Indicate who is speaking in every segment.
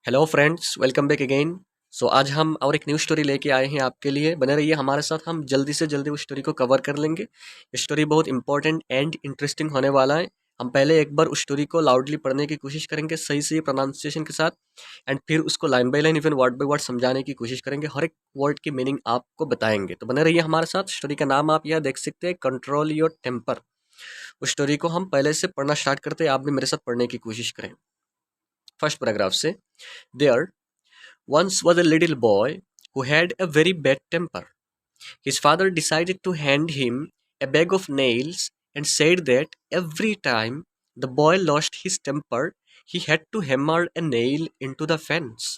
Speaker 1: Hello friends, welcome back again. आज हम और एक न्यू स्टोरी लेके आए हैं आपके लिए। बने रहिए हमारे साथ, हम जल्दी से जल्दी उस स्टोरी को कवर कर लेंगे। ये स्टोरी बहुत इंपॉर्टेंट एंड इंटरेस्टिंग होने वाला है। हम पहले एक बार उस स्टोरी को लाउडली पढ़ने की कोशिश करेंगे, सही सही प्रोनाउंसिएशन के साथ, एंड फिर उसको line by line, even word by word समझाने की कोशिश करेंगे। हर एक वर्ड की मीनिंग आपको बताएंगे। तो बने रहिए हमारे साथ। स्टोरी का नाम आप यहाँ देख सकते हैं, कंट्रोल योर टेम्पर। उस स्टोरी को हम पहले से पढ़ना स्टार्ट करते हैं, आप भी मेरे साथ पढ़ने की कोशिश करें। फर्स्ट पैराग्राफ से, there once was a little boy who had a very bad temper. His father decided to hand him a bag of nails and said that every time the boy lost his temper, he had to hammer a nail into the fence.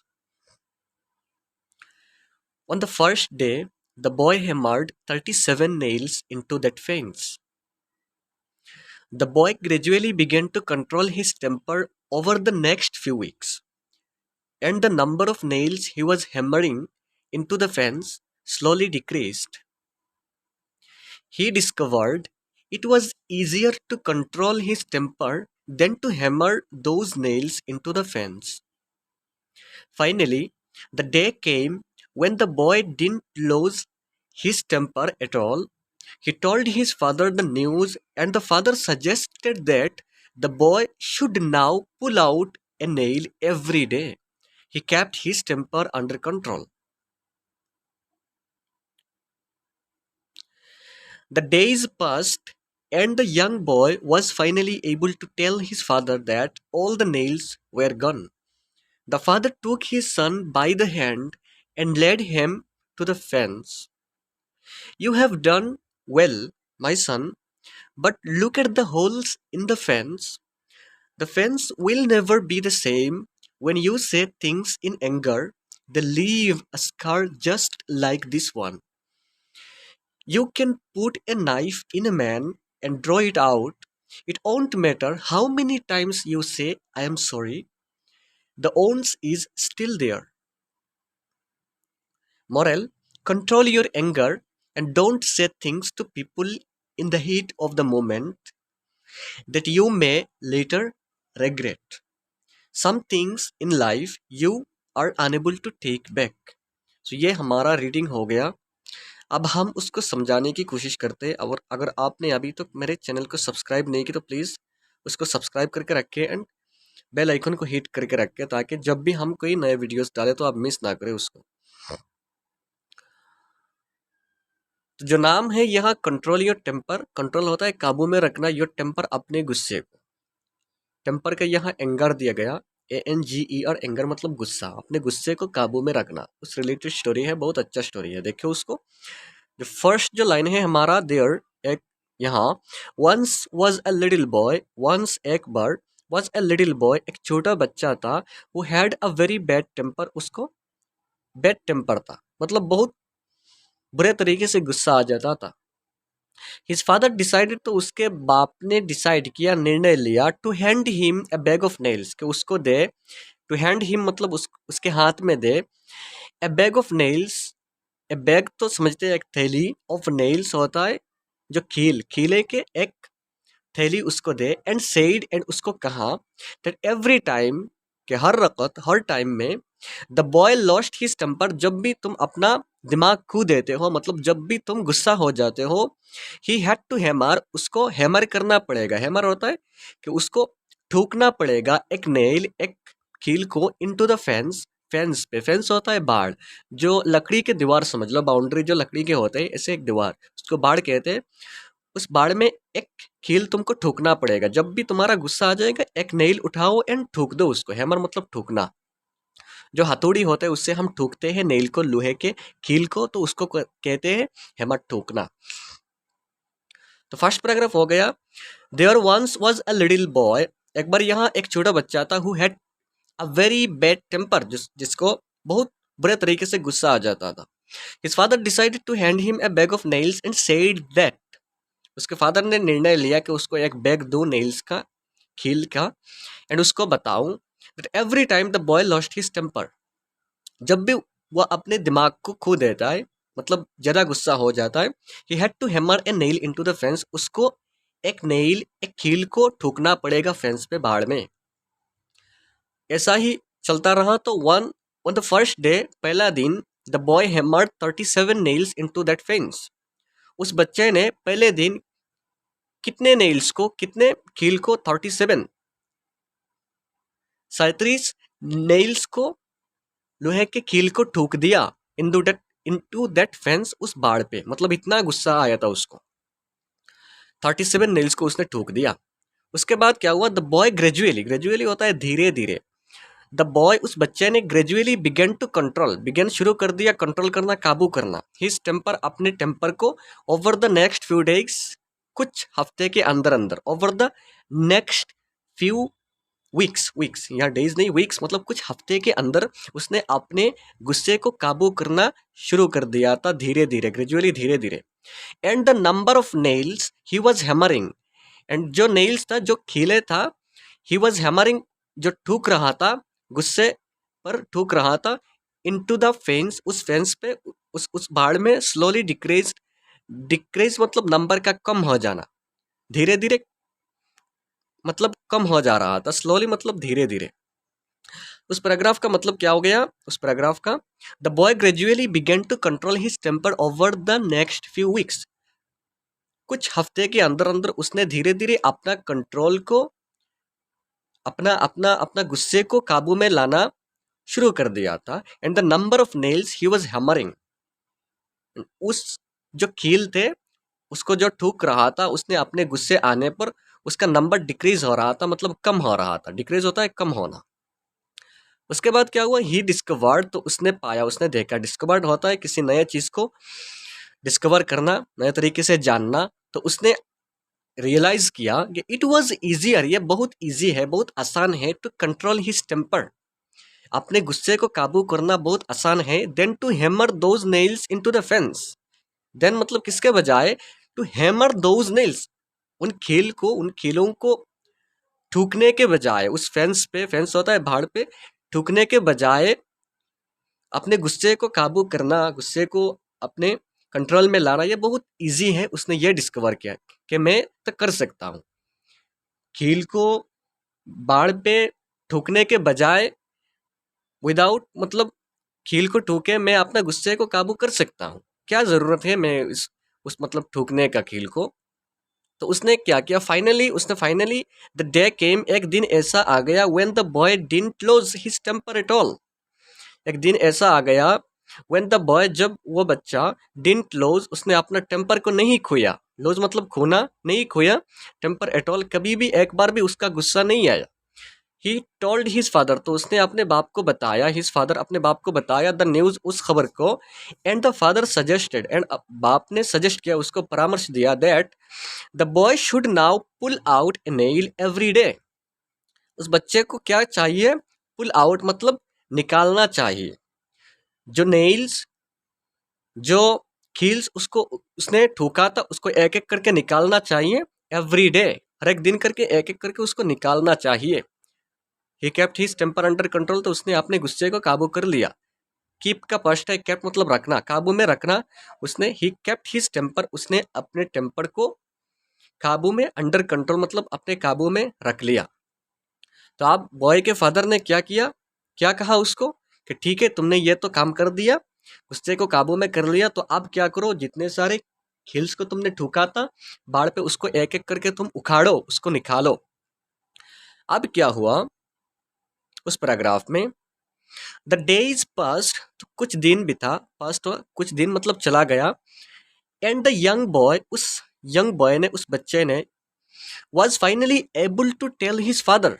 Speaker 1: On the first day, the boy hammered 37 nails into that fence. The boy gradually began to control his temper over the next few weeks, and the number of nails he was hammering into the fence slowly decreased. He discovered it was easier to control his temper than to hammer those nails into the fence. Finally, the day came when the boy didn't lose his temper at all. He told his father the news, and the father suggested that the boy should now pull out a nail every day. He kept his temper under control. The days passed, and the young boy was finally able to tell his father that all the nails were gone. The father took his son by the hand and led him to the fence. "You have done well, my son, but look at the holes in the fence. The fence will never be the same when you say things in anger. They leave a scar just like this one. You can put a knife in a man and draw it out. It won't matter how many times you say, I am sorry. The wound is still there." Moral: control your anger and don't say things to people in the heat of the moment that you may later regret. Some things in life you are unable to take back. So ये हमारा reading हो गया। अब हम उसको समझाने की कोशिश करते हैं। और अगर आपने अभी तक मेरे चैनल को सब्सक्राइब नहीं की तो प्लीज़ उसको सब्सक्राइब करके रखें एंड बेल आइकन को हिट करके रखें, ताकि जब भी हम कोई नए वीडियोस डालें तो आप मिस ना करें उसको। तो जो नाम है यहाँ, कंट्रोल योर टेम्पर। कंट्रोल होता है काबू में रखना, योर टेम्पर अपने गुस्से को। टेम्पर का यहाँ एंगर दिया गया, ANGER, एंगर मतलब गुस्सा, अपने गुस्से को काबू में रखना। उस रिलेटेड स्टोरी है, बहुत अच्छा स्टोरी है, देखिए उसको। जो फर्स्ट जो लाइन है हमारा, देयर, एक यहाँ, once was a little boy, once एक बार, वॉज अ लिटिल बॉय एक छोटा बच्चा था, who had a very bad temper, उसको बैड टेम्पर था, मतलब बहुत बुरे तरीके से गुस्सा आ जाता था। हिज फादर डिसाइडेड, तो उसके बाप ने डिसाइड किया, निर्णय लिया, to hand him a bag of nails, कि उसको दे। टू हैंड हिम मतलब उसके हाथ में दे। A bag of nails, a bag तो समझते हैं एक थैली, ऑफ नेल्स होता है जो खीले के, एक थैली उसको दे। एंड सेड, एंड उसको कहा, दैट एवरी टाइम, कि हर वक्त, हर टाइम में, the boy lost his temper, जब भी तुम अपना दिमाग खो देते हो, मतलब जब भी तुम गुस्सा हो जाते हो, ही हैड टू हैमर, उसको हैमर करना पड़ेगा। हैमर होता है कि उसको ठोकना पड़ेगा, एक नेल, एक कील को, इनटू द फेंस। फेंस पे, फेंस होता है बाड़, जो लकड़ी के दीवार समझ लो, बाउंड्री जो लकड़ी के होते हैं, ऐसे एक दीवार, उसको बाड़ कहते हैं। उस बाड़ में एक कील तुमको ठोकना पड़ेगा। जब भी तुम्हारा गुस्सा आ जाएगा, एक नेल उठाओ एंड ठोक दो उसको। हैमर मतलब ठोकना। जो हथौड़ी होता है उससे हम ठोकते हैं नेल को, लोहे के कील को, तो उसको कहते हैं हैमर, ठोकना। तो फर्स्ट पैराग्राफ हो गया, there once was a little boy, एक बार यहाँ एक छोटा बच्चा था, who had a very bad temper, जिसको बहुत बुरे तरीके से गुस्सा आ जाता था। His father decided to hand him a bag of nails and said that, उसके फादर ने निर्णय लिया कि उसको एक बैग दो नेल्स का, कील का, एंड उसको बताऊं, that every time the boy lost his temper, जब भी वह अपने दिमाग को खो देता है, मतलब ज़्यादा गुस्सा हो जाता है, he had to hammer a nail into the fence, उसको एक नेल, एक कील को ठोकना पड़ेगा फेंस पे, बाड़ में। ऐसा ही चलता रहा तो on the first day, पहला दिन, the boy hammered 37 nails into that fence. उस बच्चे ने पहले दिन कितने नेल्स को, कितने कील को, 37 नेल्स को, लोहे के कील को ठोक दिया into that fence, उस बाड़ पे। मतलब इतना गुस्सा आया था उसको, 37 नेल्स को उसने ठोक दिया। उसके बाद क्या हुआ, द बॉय ग्रेजुअली होता है धीरे धीरे, द बॉय उस बच्चे ने gradually began to control, began शुरू कर दिया, कंट्रोल करना, काबू करना, हिज टेम्पर, अपने टेम्पर को, over the next few days, कुछ हफ्ते के अंदर अंदर, over the next few weeks, यहाँ डेज नहीं, वीक्स मतलब कुछ हफ्ते के अंदर उसने अपने गुस्से को काबू करना शुरू कर दिया था, धीरे धीरे, ग्रेजुअली, धीरे धीरे। And the number of nails he was hammering, and जो नेल्स था, जो खीले था, ही वॉज हैमरिंग, जो ठूक रहा था, गुस्से पर ठूक रहा था, इनटू द फेंस, उस फेंस पे, उस बाड़ में, स्लोली डिक्रीज मतलब नंबर का कम हो जाना, धीरे धीरे मतलब कम हो जा रहा था, स्लोली मतलब धीरे धीरे। उस पैराग्राफ का मतलब क्या हो गया, उस पैराग्राफ का, the boy gradually began to control his temper over the next few weeks, कुछ हफ्ते के अंदर अंदर उसने धीरे धीरे अपना कंट्रोल को, अपना अपना अपना गुस्से को काबू में लाना शुरू कर दिया था। And the number of nails he was hammering, उस जो कील थे उसको जो ठूक रहा था, उसने अपने गुस्से आने पर उसका नंबर डिक्रीज हो रहा था, मतलब कम हो रहा था, डिक्रीज होता है कम होना। उसके बाद क्या हुआ, ही डिस्कवर्ड, तो उसने पाया, उसने देखा, डिस्कवर्ड होता है किसी नए चीज को डिस्कवर करना, नए तरीके से जानना, तो उसने रियलाइज किया कि इट वाज इजियर, ये बहुत इजी है, बहुत आसान है, टू कंट्रोल हिज टेम्पर, अपने गुस्से को काबू करना बहुत आसान है, than to hammer those nails into the fence, than मतलब किसके बजाय, टू हैमर दोज नेल्स, उन कीलों को ठूकने के बजाय, उस फेंस पे, फेंस होता है भाड़ पे, ठूकने के बजाय अपने गुस्से को काबू करना, गुस्से को अपने कंट्रोल में लाना, ये बहुत इजी है। उसने ये डिस्कवर किया कि मैं तो कर सकता हूँ, कील को बाड़ पे ठूकने के बजाय, विदाउट मतलब कील को ठूके मैं अपना गुस्से को काबू कर सकता हूँ, क्या ज़रूरत है मैं उस मतलब ठूकने का कील को। तो उसने क्या किया, फाइनली द डे केम, एक दिन ऐसा आ गया, when the boy didn't lose his temper at all, एक दिन ऐसा आ गया, व्हेन द बॉय, जब वो बच्चा, डिडंट लूज, उसने अपना टेम्पर को नहीं खोया, लूज मतलब खोना, नहीं खोया, टेम्पर एट ऑल, कभी भी एक बार भी उसका गुस्सा नहीं आया। ही टोल्ड हिज फादर, तो उसने अपने बाप को बताया, हिज फादर, अपने बाप को बताया, द न्यूज, उस खबर को, and the father suggested, and बाप ने सजेस्ट किया, उसको परामर्श दिया, that the boy should now pull out a nail every day, उस बच्चे को क्या चाहिए, पुल आउट मतलब निकालना चाहिए, जो नेल्स, जो कील्स उसको उसने ठोका था, उसको एक एक करके निकालना चाहिए, एवरी डे, हर एक दिन करके एक एक करके उसको निकालना चाहिए। He kept his temper under control, तो उसने अपने गुस्से को काबू कर लिया। कीप का पास्ट है, केप्ट मतलब रखना, काबू में रखना, उसने ही केप्ट हिज टेम्पर, उसने अपने टेम्पर को काबू में, अंडर कंट्रोल मतलब अपने काबू में रख लिया। तो अब बॉय के फादर ने क्या किया, क्या कहा उसको कि ठीक है, तुमने ये तो काम कर दिया, गुस्से को काबू में कर लिया, तो अब क्या करो, जितने सारे खिल्स को तुमने ठुका था बाढ़ पे, उसको एक एक करके तुम उखाड़ो, उसको निकालो। अब क्या हुआ उस पैराग्राफ में, द डेज पास्ट, तो कुछ दिन बिता, पास्ट कुछ दिन मतलब चला गया, एंड द यंग बॉय, उस यंग बॉय ने, उस बच्चे ने, was finally able to tell his father,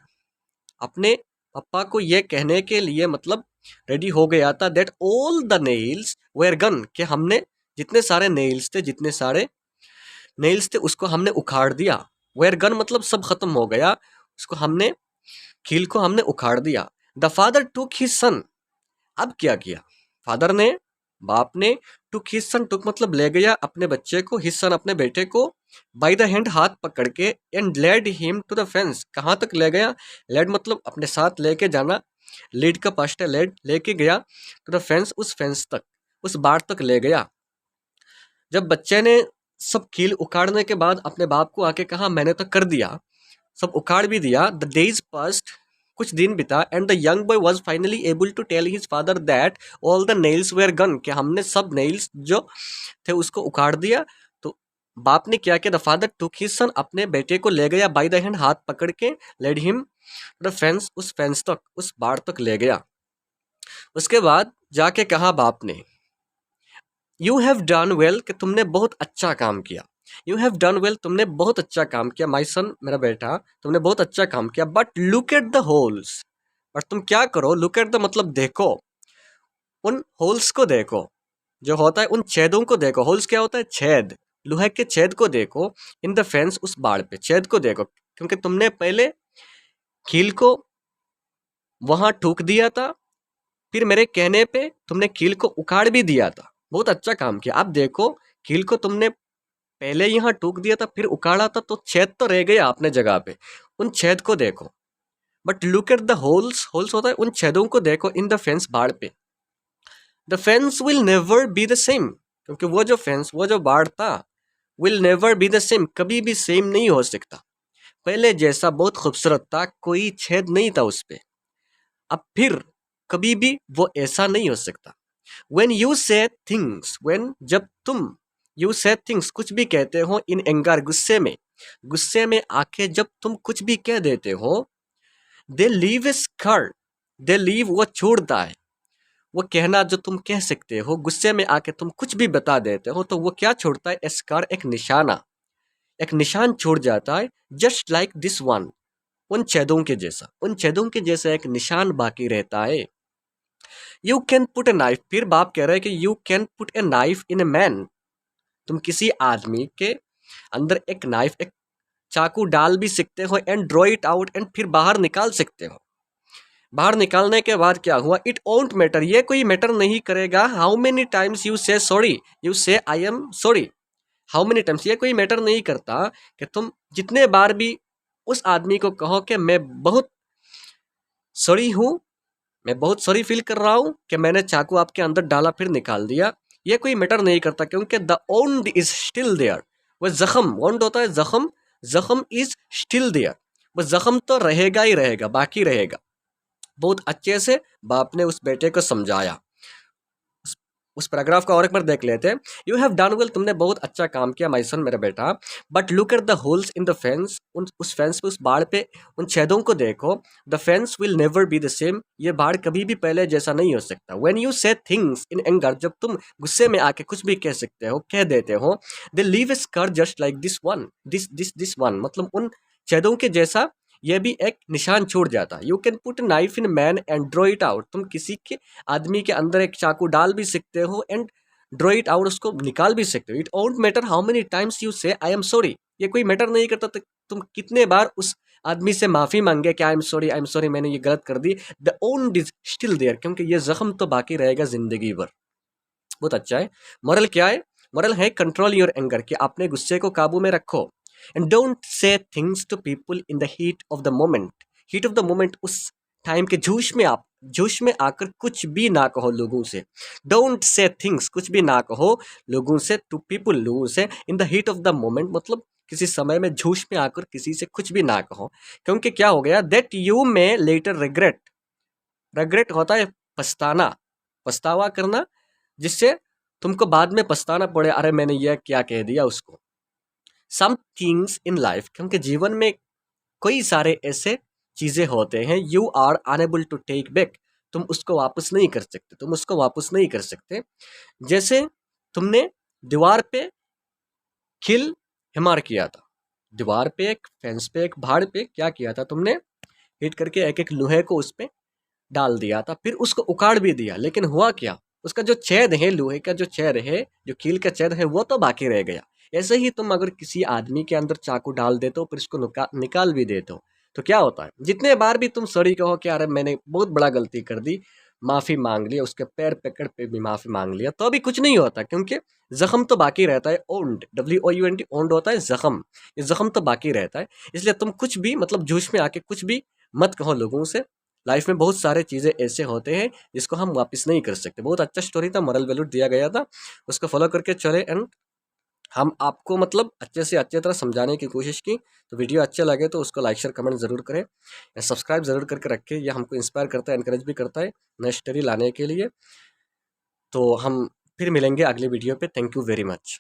Speaker 1: अपने पापा को यह कहने के लिए मतलब रेडी हो गया था, that all the nails were gone, कि हमने जितने सारे नेल्स थे, जितने सारे नेल्स थे उसको हमने उखाड़ दिया, वेयर गन मतलब सब खत्म हो गया, उसको हमने, कील को हमने उखाड़ दिया। The father took his son, अब क्या किया फादर ने, बाप ने, टुक हिज सन, टुक मतलब ले गया अपने बच्चे को, हिज सन अपने बेटे को, बाय द हैंड हाथ पकड़ के, and led him to the fence, कहाँ तक ले गया, लेड मतलब अपने साथ लेके जाना, लीड का पास्ट है, लेड, लेके गया, टू द फेंस, उस फेंस तक, उस बाड़ तक ले गया। जब बच्चे ने सब कील उखाड़ने के बाद अपने बाप को आके कहा, मैंने तो कर दिया, सब उखाड़ भी दिया, द डेज पास्ट, कुछ दिन बीता and the young boy was finally able to tell his father that all the nails were gone, कि हमने सब नेल्स जो थे उसको उखाड़ दिया। तो बाप ने क्या किया, the father took his son, अपने बेटे को ले गया बाय द हैंड, हाथ पकड़ के, लेड हिम द फेंस, उस फेंस तक, उस बाड़ तक ले गया। उसके बाद जाके कहा बाप ने, यू हैव डन वेल, कि तुमने बहुत अच्छा काम किया। यू हैव डन वेल, तुमने बहुत अच्छा काम किया, माई सन, मेरा बेटा, तुमने बहुत अच्छा काम किया। But look at the holes, और तुम क्या करो, लुक एट द मतलब देखो, उन होल्स को देखो, जो होता है उन छेदों को देखो। होल्स क्या होता है, छेद, लोहे के छेद को देखो। इन द फेंस, उस बाड़ पे छेद को देखो, क्योंकि तुमने पहले कील को वहां ठोक दिया था, फिर मेरे कहने पे तुमने कील को उखाड़ भी दिया था। बहुत अच्छा काम किया। अब देखो, कील को तुमने पहले यहाँ ठोक दिया था, फिर उखाड़ा था, तो छेद तो रह गया अपने जगह पे, उन छेद को देखो। But look at the holes, holes होता है उन छेदों को देखो, इन द फेंस, बाड़ पे। The fence will never be the same, क्योंकि वो जो फेंस, वो जो बाड़ था, will never be the same, कभी भी सेम नहीं हो सकता। पहले जैसा बहुत खूबसूरत था, कोई छेद नहीं था उस पे, अब फिर कभी भी वो ऐसा नहीं हो सकता। When you say things, when, जब तुम, you say things, कुछ भी कहते हो, in anger, गुस्से में, गुस्से में आके जब तुम कुछ भी कह देते हो, they leave a scar, they leave, वो छोड़ता है, वो कहना जो तुम कह सकते हो, गुस्से में आके तुम कुछ भी बता देते हो, तो वो क्या छोड़ता है, a scar, एक निशाना, एक निशान छोड़ जाता है, just like this one, उन छेदों के जैसा, उन छेदों के जैसा एक निशान बाकी रहता है। You can put a knife, फिर बाप कह रहा है कि you can put a knife in a man, तुम किसी आदमी के अंदर एक नाइफ, एक चाकू डाल भी सकते हो, and draw it out, and फिर बाहर निकाल सकते हो। बाहर निकालने के बाद क्या हुआ, इट ओंट मैटर, ये कोई मैटर नहीं करेगा, हाउ मेनी टाइम्स यू से sorry, you say I am sorry, how many times, ये कोई मैटर नहीं करता कि तुम जितने बार भी उस आदमी को कहो कि मैं बहुत सॉरी हूँ, मैं बहुत सॉरी फील कर रहा हूँ कि मैंने चाकू आपके अंदर डाला फिर निकाल दिया, ये कोई मैटर नहीं करता, क्योंकि the wound is still there, वो जख्म, ओंड होता है जख्म, जख्म इज स्टिल देयर, वो जख्म तो रहेगा ही रहेगा, बाकी रहेगा। बहुत अच्छे से बाप ने उस बेटे को समझाया। उस पैराग्राफ का और एक बार देख लेते हैं। यू हैव डन वेल, तुमने बहुत अच्छा काम किया माय सन, मेरा बेटा। But look at the holes in the fence, उस फेंस पे, उस बाड़ पे, उन छेदों को देखो। The fence will never be the same, ये बाड़ कभी भी पहले जैसा नहीं हो सकता। व्हेन यू से थिंग्स इन एंगर, जब तुम गुस्से में आके कुछ भी कह सकते हो, कह देते हो, they leave a scar just like this one, this one, मतलब उन छेदों के जैसा ये भी एक निशान छोड़ जाता है। You can put knife in man and draw it out, तुम किसी के आदमी के अंदर एक चाकू डाल भी सकते हो, एंड ड्रॉ इट आउट, उसको निकाल भी सकते हो। It won't matter how many times you say I am sorry, ये कोई मैटर नहीं करता तुम कितने बार उस आदमी से माफी मांगे कि आई एम सॉरी, मैंने ये गलत कर दी। The wound is still there, क्योंकि ये जख्म तो बाकी रहेगा जिंदगी भर। बहुत अच्छा है। मॉरल क्या है, मॉरल है कंट्रोल योर एंगर, कि अपने गुस्से को काबू में रखो। And don't say things to people in the heat of the moment, heat of the moment, उस टाइम के जोश में आकर कुछ भी ना कहो लोगों से। डोंट से थिंग्स, कुछ भी ना कहो लोगों से, टू पीपल, लोगों से, इन the heat of the moment, मतलब किसी समय में जोश में आकर किसी से कुछ भी ना कहो, क्योंकि क्या हो गया, that you me later regret, regret होता है पछताना, पछतावा करना, जिससे तुमको बाद में पछताना पड़े, अरे मैंने यह क्या कह दिया उसको। सम थिंग्स इन लाइफ, क्योंकि जीवन में कई सारे ऐसे चीजें होते हैं, you are unable to take back, तुम उसको वापस नहीं कर सकते, तुम उसको वापस नहीं कर सकते। जैसे तुमने दीवार पे खिल हिमार किया था, दीवार पे, एक फेंस पे, एक भाड़ पे क्या किया था तुमने, हिट करके एक एक लोहे को उस पे डाल दिया था, फिर उसको उखाड़ भी दिया, लेकिन हुआ क्या, उसका जो छेद है, लोहे का जो छेद है, जो कील का छेद है, वो तो बाकी रह गया। ऐसे ही तुम अगर किसी आदमी के अंदर चाकू डाल देते हो, फिर उसको निकाल भी देते हो, तो क्या होता है, जितने बार भी तुम सॉरी कहो कि अरे मैंने बहुत बड़ा गलती कर दी, माफी मांग लिया, उसके पैर पकड़ पे भी माफी मांग लिया, तो अभी कुछ नहीं होता, क्योंकि जख्म तो बाकी रहता है। ओंड, WOUND, ओंड होता है जख्म, ये जख्म तो बाकी रहता है। इसलिए तुम कुछ भी, मतलब जोश में आके कुछ भी मत कहो लोगों से। लाइफ में बहुत सारे चीज़ें ऐसे होते हैं जिसको हम वापस नहीं कर सकते। बहुत अच्छा स्टोरी था, मॉरल वैल्यू दिया गया था, उसको फॉलो करके चले, एंड हम आपको मतलब अच्छे से अच्छे तरह समझाने की कोशिश की। तो वीडियो अच्छे लगे तो उसको लाइक शेयर कमेंट ज़रूर करें, सब्सक्राइब ज़रूर करके रखें। यह हमको इंस्पायर करता है, एनकरेज भी करता है नई स्टोरी लाने के लिए। तो हम फिर मिलेंगे अगले वीडियो पे। Thank you very much.